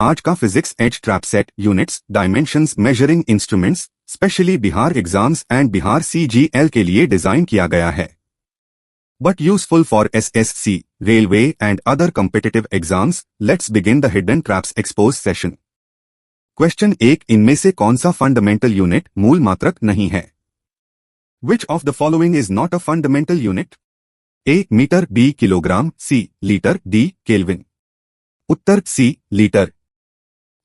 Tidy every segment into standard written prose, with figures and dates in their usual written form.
आज का physics edge trap set units dimensions measuring instruments specially Bihar exams and Bihar CGL के लिए डिजाइन किया गया है, but useful for SSC, railway and other competitive exams. Let's begin the hidden traps expose session. Question 1, इनमें से कौन सा फंडामेंटल यूनिट मूल मात्रक नहीं है? Which of the following is not a fundamental unit? A. Metre, B. Kilogram, C. Litre, D. Kelvin. उत्तर C. Litre.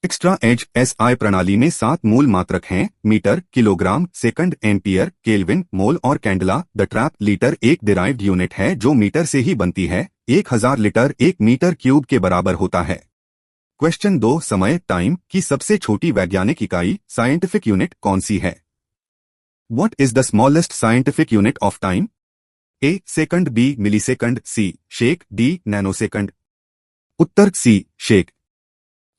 Extra edge SI प्रणाली में 7 मूल मात्रक हैं: metre, kilogram, second, ampere, kelvin, mole और कैंडला। द ट्रैप लीटर एक derived unit है जो मीटर से ही बनती है। 1000 लीटर 1 मीटर क्यूब के बराबर होता है। क्वेश्चन 2, समय टाइम की सबसे छोटी वैज्ञानिक इकाई साइंटिफिक यूनिट कौन सी है? What is the smallest scientific unit of time? A. Second, B. Millisecond, C. Shake, D. Nanosecond। उत्तर C. Shake।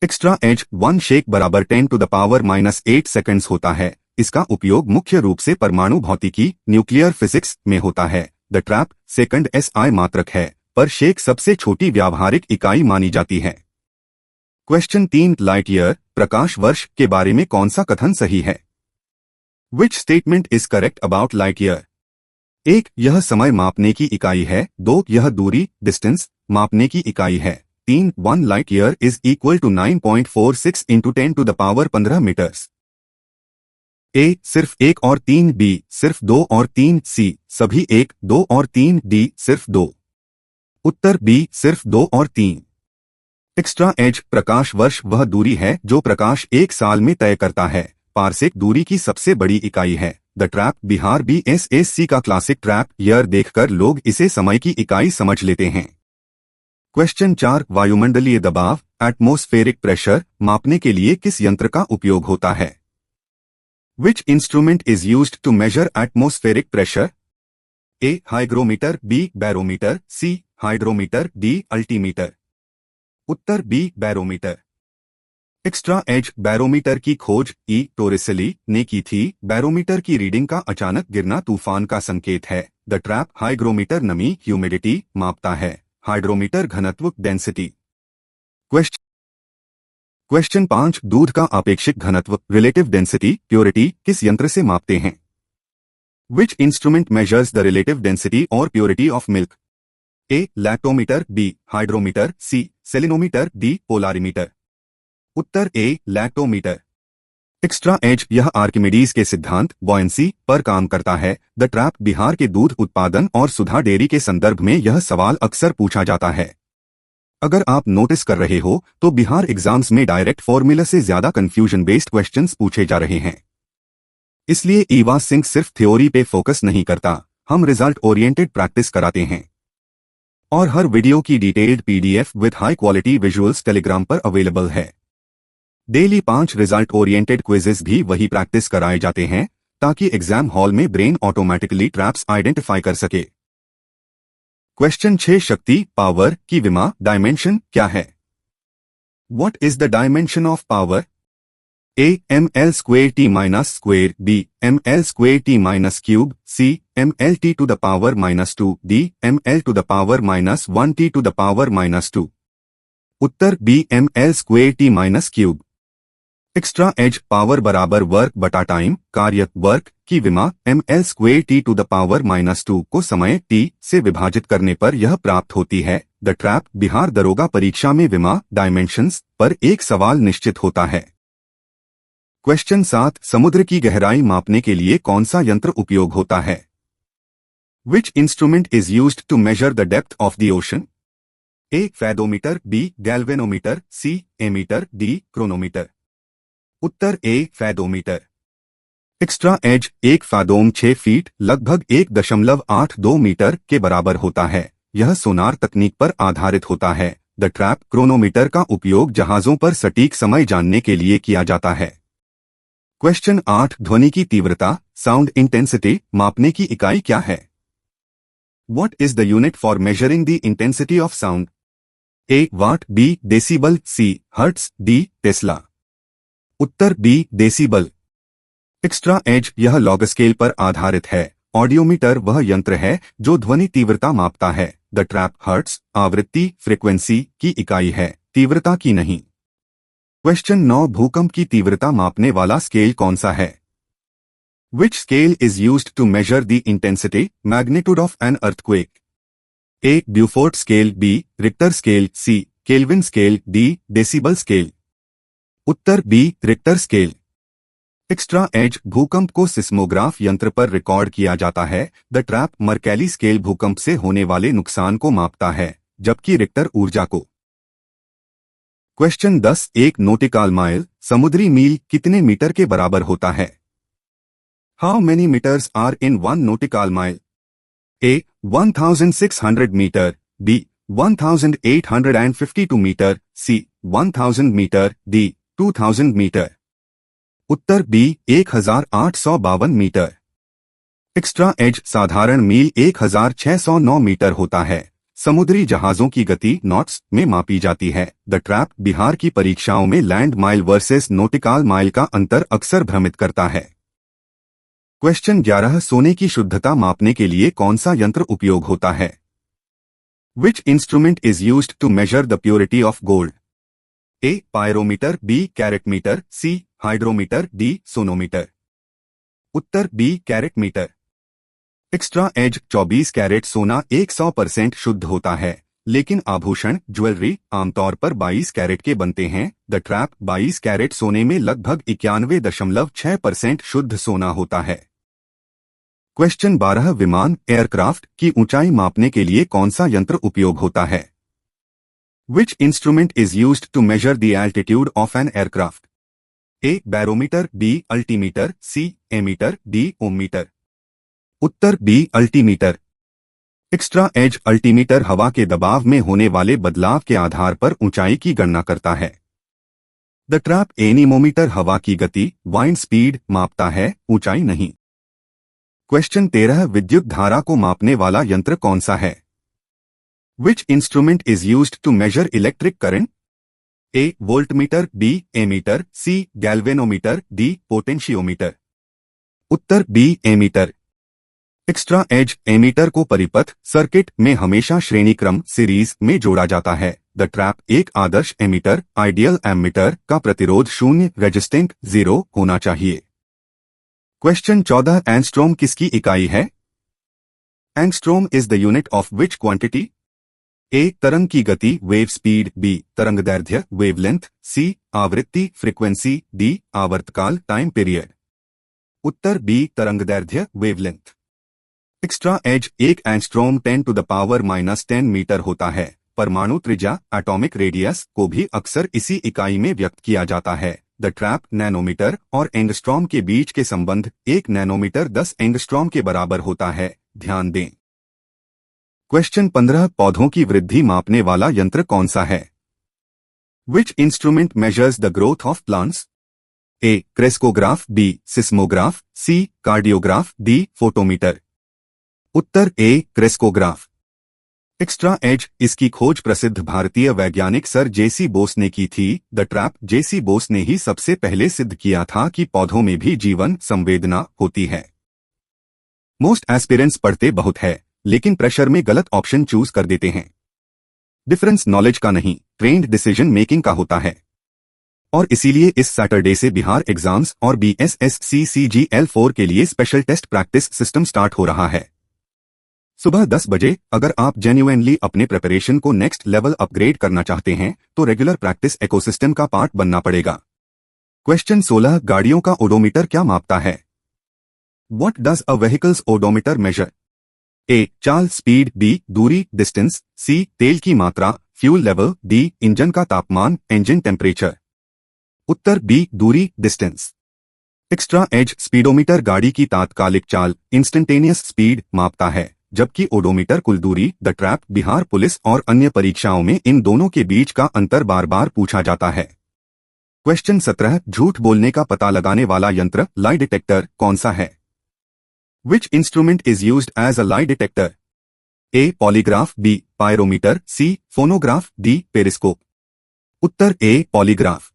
Extra edge 1 shake बराबर 10 to the power -8 सेकंड्स होता है। इसका उपयोग मुख्य रूप से परमाणु भौतिकी न्यूक्लियर फिजिक्स में होता है। द ट्रैप सेकंड SI मात्रक है, पर शेक सबसे छोटी व्यावहारिक इकाई मानी जाती है। क्वेश्चन 3, लाइट ईयर प्रकाश वर्ष के बारे में कौन सा कथन सही है? Which statement is correct about light year? 1. यह समय मापने की इकाई है। 2. यह दूरी डिस्टेंस मापने की इकाई है। 3. 1 light year is equal to 9.46 into 10 to the power 15 meters. A. सिर्फ 1 और 3। B. सिर्फ 2 और 3। C. सभी 1, 2 और 3। D. सिर्फ 2। उत्तर B. सिर्फ 2 और 3। एक्स्ट्रा एज प्रकाश वर्ष वह दूरी है जो प्रकाश 1 साल में तय करता है। पारसेक दूरी की सबसे बड़ी इकाई है। द ट्रैप बिहार BSSC का क्लासिक ट्रैप ईयर देखकर लोग इसे समय की इकाई समझ लेते हैं। क्वेश्चन 4, वायुमंडलीय दबाव एटमॉस्फेरिक प्रेशर मापने के लिए किस यंत्र का उपयोग होता है? Which instrument is used to measure atmospheric pressure? A. Hygrometer, B. Barometer, C. Hydrometer, D. Altimeter. उत्तर B. Barometer. Extra edge barometer की खोज E. टोरिसेली ने की थी। बैरोमीटर की रीडिंग का अचानक गिरना तूफान का संकेत है। द ट्रैप हाइग्रोमीटर नमी ह्यूमिडिटी मापता है। हाइड्रोमीटर घनत्व डेंसिटी। क्वेश्चन 5, दूध का आपेक्षिक घनत्व रिलेटिव डेंसिटी प्योरिटी किस यंत्र से मापते हैं? Which instrument measures the relative density or purity of milk? A. Lactometer, B. Hydrometer, C. Salinometer, D. Polarimeter. उत्तर A. लैक्टोमीटर। एक्स्ट्रा एज यह आर्किमिडीज के सिद्धांत बॉयंसी पर काम करता है। द ट्रैप बिहार के दूध उत्पादन और सुधा डेयरी के संदर्भ में यह सवाल अक्सर पूछा जाता है। अगर आप नोटिस कर रहे हो तो बिहार एग्जाम्स में डायरेक्ट फॉर्मूला से ज्यादा कंफ्यूजन बेस्ड क्वेश्चंस पूछे जा रहे हैं। इसलिए ईवा सिंह सिर्फ थ्योरी पे फोकस नहीं करता, हम रिजल्ट ओरिएंटेड प्रैक्टिस कराते हैं। और हर वीडियो की detailed PDF with high quality visuals Telegram पर अवेलेबल है। डेली 5 रिजल्ट ओरिएंटेड क्विजेस भी वही प्रैक्टिस कराए जाते हैं ताकि एग्जाम हॉल में ब्रेन ऑटोमेटिकली ट्रैप्स आइडेंटिफाई कर सके। क्वेश्चन 6, शक्ति पावर की विमा डायमेंशन क्या है? What is the dimension of power? A. ml square t minus square, B. ml square t minus cube, C. ml t to the power -2, D. ml to the power -1 t to the power -2। उत्तर B. ml square t minus cube। Extra edge power बराबर work बटा time कार्य work की विमा ml square t to the power -2 को समय t से विभाजित करने पर यह प्राप्त होती है। द ट्रैप बिहार दरोगा परीक्षा में विमा डायमेंशंस पर एक सवाल निश्चित होता है। क्वेश्चन 7, समुद्र की गहराई मापने के लिए कौन सा यंत्र उपयोग होता है? Which instrument is used to measure the depth of the ocean? A. Fathometer, B. Galvanometer, C. Ammeter, D. Chronometer. उत्तर A. फैदोमीटर। एक्स्ट्रा एज एक फैदोम 6 फीट लगभग 1.82 मीटर के बराबर होता है। यह सोनार तकनीक पर आधारित होता है। द ट्रैप क्रोनोमीटर का उपयोग जहाजों पर सटीक समय जानने के लिए किया जाता है। क्वेश्चन 8, ध्वनि की तीव्रता साउंड इंटेंसिटी मापने की इकाई क्या है? What is the unit for measuring the intensity of sound? A. Watt, B. Decibel, C. Hertz, D. Tesla. उत्तर B. डेसिबल। एक्स्ट्रा एज यह लॉग स्केल पर आधारित है। ऑडियोमीटर वह यंत्र है जो ध्वनि तीव्रता मापता है। द ट्रैप हर्ट्ज आवृत्ति फ्रीक्वेंसी की इकाई है, तीव्रता की नहीं। क्वेश्चन 9 भूकंप की तीव्रता मापने वाला स्केल कौन सा है? Which scale is used to measure the intensity, magnitude of an earthquake? A. Beaufort scale. B. Richter scale. C. Kelvin scale. D. Decibel scale. उत्तर B. Richter scale. Extra edge भूकंप को सिस्मोग्राफ यंत्र पर record किया जाता है। The trap मर्कैली scale भूकंप से होने वाले नुकसान को मापता है, जबकि रिक्टर ऊर्जा को। क्वेश्चन 10 एक नॉटिकल माइल समुद्री मील कितने मीटर के बराबर होता है? How many meters are in 1 nautical mile? A 1600 meter, B 1852 meter, C 1000 meter, D 2000 meter. उत्तर बी 1852 मीटर। एक्स्ट्रा एज साधारण मील 1609 मीटर होता है। समुद्री जहाजों की गति नॉट्स में मापी जाती है। द ट्रैप बिहार की परीक्षाओं में land mile versus nautical mile का अंतर अक्सर भ्रमित करता है। क्वेश्चन 11 सोने की शुद्धता मापने के लिए कौन सा यंत्र उपयोग होता है? Which instrument is used to measure the purity of gold? A pyrometer, B caratmeter, C hydrometer, D sonometer. उत्तर B caratmeter. Extra edge 24 carat सोना 100% शुद्ध होता है, लेकिन आभूषण ज्वेलरी आमतौर पर 22 कैरेट के बनते हैं। द ट्रैप 22 कैरेट सोने में लगभग 91.6% शुद्ध सोना होता है। क्वेश्चन 12 विमान एयरक्राफ्ट की ऊंचाई मापने के लिए कौन सा यंत्र उपयोग होता है? Which instrument is used to measure the altitude of an aircraft? A barometer, B altimeter, C ammeter, D ohmmeter. उत्तर B altimeter. Extra edge altimeter हवा के दबाव में होने वाले बदलाव के आधार पर ऊंचाई की गणना करता है। द ट्रैप एनीमोमीटर हवा की गति वाइंड स्पीड मापता है, ऊंचाई नहीं। क्वेश्चन 13 विद्युत धारा को मापने वाला यंत्र कौन सा है? Which instrument is used to measure electric current? A voltmeter, B ammeter, C galvanometer, D potentiometer. उत्तर B ammeter. Extra edge ammeter को परिपथ सर्किट में हमेशा श्रेणी क्रम सीरीज में जोड़ा जाता है। द ट्रैप एक आदर्श एमीटर आइडियल एमीटर का प्रतिरोध 0 रेजिस्टेंट 0 होना चाहिए। क्वेश्चन 14 एंगस्ट्रॉम किसकी इकाई है? Angstrom is the unit of which quantity? A तरंग की गति वेव स्पीड, बी तरंगदैर्घ्य वेवलेंथ, सी आवृत्ति फ्रीक्वेंसी, डी आवर्तकाल टाइम पीरियड। उत्तर बी तरंगदैर्घ्य वेवलेंथ। एक्स्ट्रा एज एक angstrom 10 to the power -10 metre होता है। परमाणु त्रिज्या एटॉमिक रेडियस को भी अक्सर इसी इकाई में व्यक्त किया जाता है। द ट्रैप नैनोमीटर और एंगस्ट्रॉम के बीच के संबंध 1 नैनोमीटर 10 एंगस्ट्रॉम के बराबर होता है, ध्यान दें। क्वेश्चन 15 पौधों की वृद्धि मापने वाला यंत्र कौन सा है? Which instrument measures the growth of plants? A crescograph, B seismograph, C cardiograph, D photometer. उत्तर ए क्रेस्कोग्राफ। एक्स्ट्रा एज इसकी खोज प्रसिद्ध भारतीय वैज्ञानिक सर जेसी बोस ने की थी। द ट्रैप जेसी बोस ने ही सबसे पहले सिद्ध किया था कि पौधों में भी जीवन संवेदना होती है। मोस्ट एस्पिरेंट्स पढ़ते बहुत है, लेकिन प्रेशर में गलत ऑप्शन चूज कर देते हैं। डिफरेंस नॉलेज का नहीं, ट्रेंड डिसीजन मेकिंग का होता है। और इसीलिए इस सैटरडे से बिहार एग्जाम्स और BSSC CGL4 के लिए special test practice system start हो रहा है। सुबह 10 बजे। अगर आप जेन्युइनली अपने प्रिपरेशन को नेक्स्ट लेवल अपग्रेड करना चाहते हैं तो रेगुलर प्रैक्टिस इकोसिस्टम का पार्ट बनना पड़ेगा। क्वेश्चन 16 गाड़ियों का ओडोमीटर क्या मापता है? What does a vehicles odometer measure? A चाल स्पीड, बी दूरी डिस्टेंस, सी तेल की मात्रा फ्यूल लेवल, डी इंजन का तापमान इंजन टेम्परेचर। उत्तर बी दूरी डिस्टेंस। एक्स्ट्रा एज स्पीडोमीटर गाड़ी की तात्कालिक चाल इंस्टेंटेनियस स्पीड मापता है, जबकि ओडोमीटर कुल दूरी। द ट्रैप बिहार पुलिस और अन्य परीक्षाओं में इन दोनों के बीच का अंतर बार बार पूछा जाता है। क्वेश्चन 17 झूठ बोलने का पता लगाने वाला यंत्र लाई डिटेक्टर कौन सा है? Which instrument is used as a lie detector? A polygraph, B pyrometer, C phonograph, D periscope. उत्तर ए पॉलीग्राफ।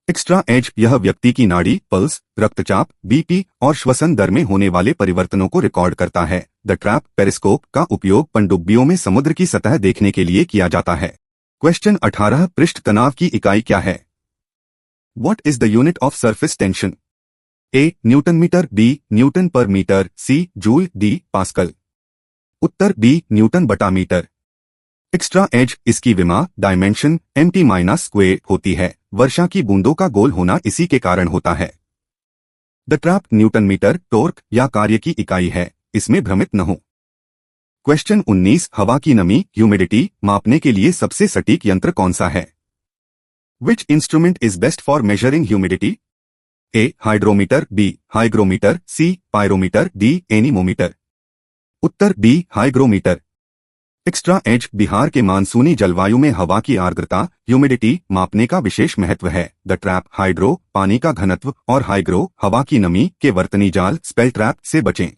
एक्स्ट्रा एज यह व्यक्ति की नाड़ी पल्स रक्तचाप बीपी और श्वसन दर में होने वाले परिवर्तनों को रिकॉर्ड करता है। द ट्रैप पेरिस्कोप का उपयोग पनडुब्बियों में समुद्र की सतह देखने के लिए किया जाता है। क्वेश्चन 18 पृष्ठ तनाव की इकाई क्या है? What is the unit of surface tension? A. Newton metre, B. Newton पर metre, C. Joule, D. Pascal. उत्तर B. न्यूटन बटा मीटर। एक्स्ट्रा एज इसकी विमा डायमेंशन mt माइनस स्क्वेयर होती है। वर्षा की बूंदों का गोल होना इसी के कारण होता है। The trap newton meter torque या कार्य की इकाई है, इसमें भ्रमित न हो। क्वेश्चन 19 हवा की नमी ह्यूमिडिटी मापने के लिए सबसे सटीक यंत्र कौन सा है? Which instrument is best for measuring humidity? A. Hydrometer, B. Hygrometer, C. Pyrometer, D. Anemometer. उत्तर B. Hygrometer. Extra edge Bihar के मानसूनी जलवायु में हवा की आर्द्रता ह्यूमिडिटी मापने का विशेष महत्व है। द ट्रैप हाइड्रो पानी का घनत्व और हाइग्रो हवा की नमी के वर्तनी जाल स्पेल ट्रैप से बचें।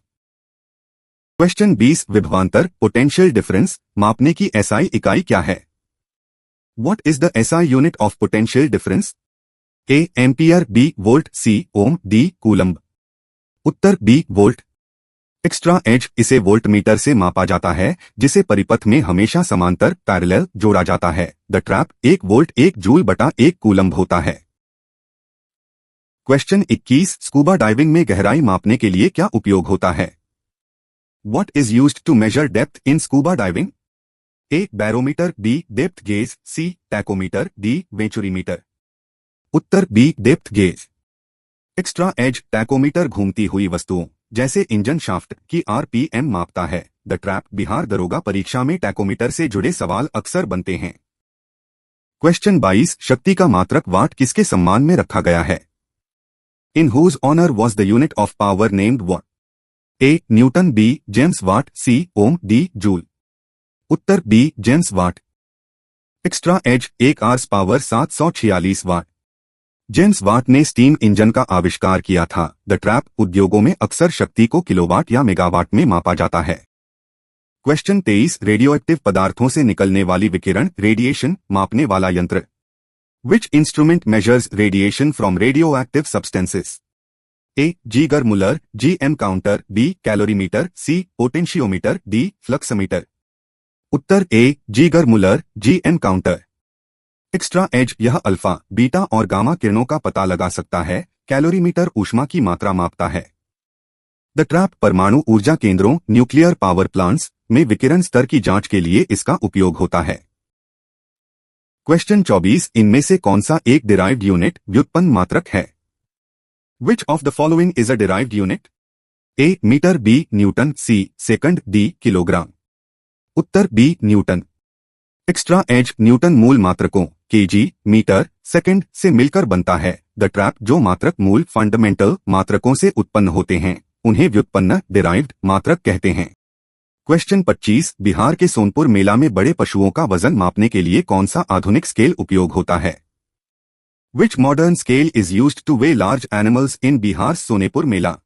क्वेश्चन 20 विभवांतर पोटेंशियल डिफरेंस मापने की एसआई इकाई क्या है? What is the SI unit of potential difference? A. Ampere, B. Volt, C. Om, D. Coulomb. उत्तर B. वोल्ट। एक्स्ट्रा एज इसे वोल्ट मीटर से मापा जाता है, जिसे परिपथ में हमेशा समांतर पैरेलल जोड़ा जाता है। द ट्रैप 1 वोल्ट 1 जूल बटा 1 कूलम्ब होता है। क्वेश्चन 21 स्कूबा डाइविंग में गहराई मापने के लिए क्या उपयोग होता है? What is used to measure depth in scuba diving? A. Barometer, B. Depth gauge, C. Tachometer, D. Venturimeter. उत्तर B. Depth gauge. Extra edge tachometer घूमती हुई वस्तुओं जैसे इंजन शाफ्ट की RPM मापता है। द ट्रैप बिहार दरोगा परीक्षा में टैकोमीटर से जुड़े सवाल अक्सर बनते हैं। क्वेश्चन 22 शक्ति का मात्रक वाट किसके सम्मान में रखा गया है? In whose honour was the unit of power named watt? A. Newton, B. James Watt, C. Om, D. Joule. उत्तर B. James Watt. Extra edge 1 horse power 746 watt. James Watt ने स्टीम इंजन का आविष्कार किया था। The trap उद्योगों में अक्सर शक्ति को किलोवाट या मेगावाट में मापा जाता है। क्वेश्चन 23 रेडियोएक्टिव पदार्थों से निकलने वाली विकिरण रेडिएशन मापने वाला यंत्र। Which instrument measures radiation from radioactive substances? A. Geiger Muller, GM counter, B. Calorimeter, C. Potentiometer, D. Fluxmeter. उत्तर A. Geiger Muller, GM counter. Extra edge यह अल्फा बीटा और गामा किरणों का पता लगा सकता है। कैलोरीमीटर ऊष्मा की मात्रा मापता है। द ट्रैप परमाणु ऊर्जा केंद्रों न्यूक्लियर पावर प्लांट्स में विकिरण स्तर की जांच के लिए इसका उपयोग होता है। क्वेश्चन 24 इनमें से कौन सा एक डिराइव्ड यूनिट व्युत्पन्न मात्रक है? Which of the following is a derived unit? A. Meter, B. Newton, C. Second, D. Kilogram. उत्तर B. Newton. Extra edge newton मूल मात्रकों kg, मीटर, सेकंड से मिलकर बनता है। द ट्रैप जो मात्रक मूल फंडामेंटल मात्रकों से उत्पन्न होते हैं उन्हें व्युत्पन्न डिराइव्ड मात्रक कहते हैं। क्वेश्चन 25 बिहार के सोनपुर मेला में बड़े पशुओं का वजन मापने के लिए कौन सा आधुनिक स्केल उपयोग होता है? Which modern scale is used to weigh large animals in Bihar Sonepur mela?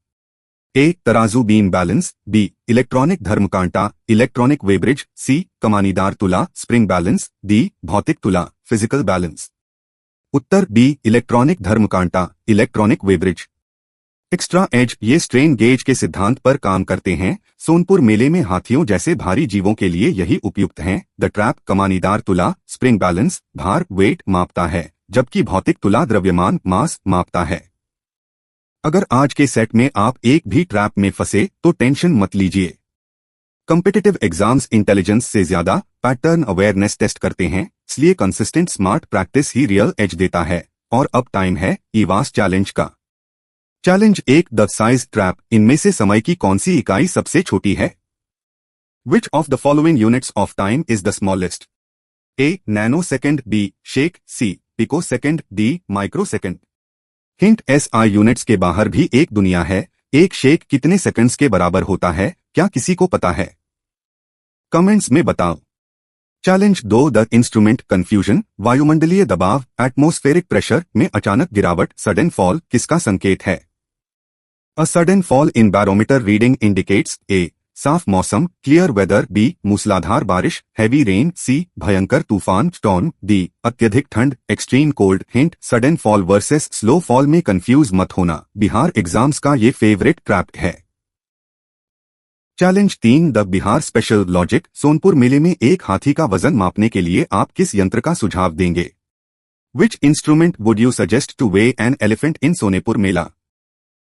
A. तराजू बीम बैलेंस, B. इलेक्ट्रॉनिक धर्मकांटा इलेक्ट्रॉनिक वेब्रिज, C. कमानीदार तुला स्प्रिंग बैलेंस, D. भौतिक तुला फिजिकल बैलेंस। उत्तर B. इलेक्ट्रॉनिक धर्मकांटा इलेक्ट्रॉनिक वेब्रिज। एक्स्ट्रा एज ये स्ट्रेन गेज के सिद्धांत पर काम करते हैं। सोनपुर मेले में हाथियों जैसे भारी जीवों के लिए यही उपयुक्त हैं। द ट्रैप कमानीदार तुला स्प्रिंग बैलेंस भार वेट मापता है, जबकि भौतिक तुला द्रव्यमान मास मापता है। अगर आज के सेट में आप एक भी ट्रैप में फंसे तो टेंशन मत लीजिए। कॉम्पिटिटिव एग्जाम्स इंटेलिजेंस से ज्यादा पैटर्न अवेयरनेस टेस्ट करते हैं, इसलिए कंसिस्टेंट स्मार्ट प्रैक्टिस ही रियल एज देता है। और अब टाइम है ईवास चैलेंज का। चैलेंज 1 द साइज ट्रैप इनमें से समय की कौन सी इकाई सबसे छोटी है? Which of the following units of time is the smallest? A. Nanosecond, B. Shake, C. Picosecond, D. Microsecond. Hint SI units के बाहर भी एक दुनिया है। एक शेक कितने सेकंड्स के बराबर होता है, क्या किसी को पता है? कमेंट्स में बताओ। चैलेंज 2 द इंस्ट्रूमेंट कंफ्यूजन वायुमंडलीय दबाव एटमॉस्फेरिक प्रेशर में अचानक गिरावट सडन फॉल किसका संकेत है? A sudden fall in barometer reading indicates A. साफ मौसम क्लियर वेदर, B. मूसलाधार बारिश हैवी रेन, C. भयंकर तूफान स्टॉर्म, D. अत्यधिक ठंड extreme cold. Hint sudden fall versus slow fall में कंफ्यूज मत होना, बिहार एग्जाम्स का ये फेवरेट ट्रैप है। Challenge 3 the Bihar special logic Sonpur मेले में एक हाथी का वजन मापने के लिए आप किस यंत्र का सुझाव देंगे? Which instrument would you suggest to weigh an elephant in Sonepur mela?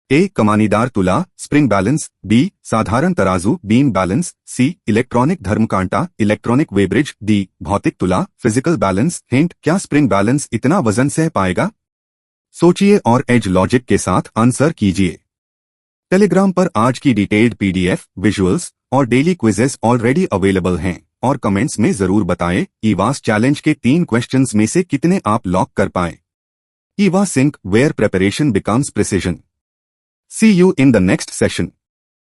A कमानीदार तुला स्प्रिंग बैलेंस, बी साधारण तराजू बीम बैलेंस, सी इलेक्ट्रॉनिक धर्मकांटा इलेक्ट्रॉनिक वेब्रिज, डी भौतिक तुला फिजिकल बैलेंस। हिंट, क्या स्प्रिंग बैलेंस इतना वजन सह पाएगा? सोचिए और एज लॉजिक के साथ आंसर कीजिए। टेलीग्राम पर आज की डिटेल्ड पीडीएफ, विजुअल्स और डेली क्विजेस ऑलरेडी अवेलेबल हैं और कमेंट्स में जरूर बताएं ईवास चैलेंज के 3 क्वेश्चंस में से कितने आप लॉक कर पाए। ईवा सिंक, where preparation becomes precision. See you in the next session.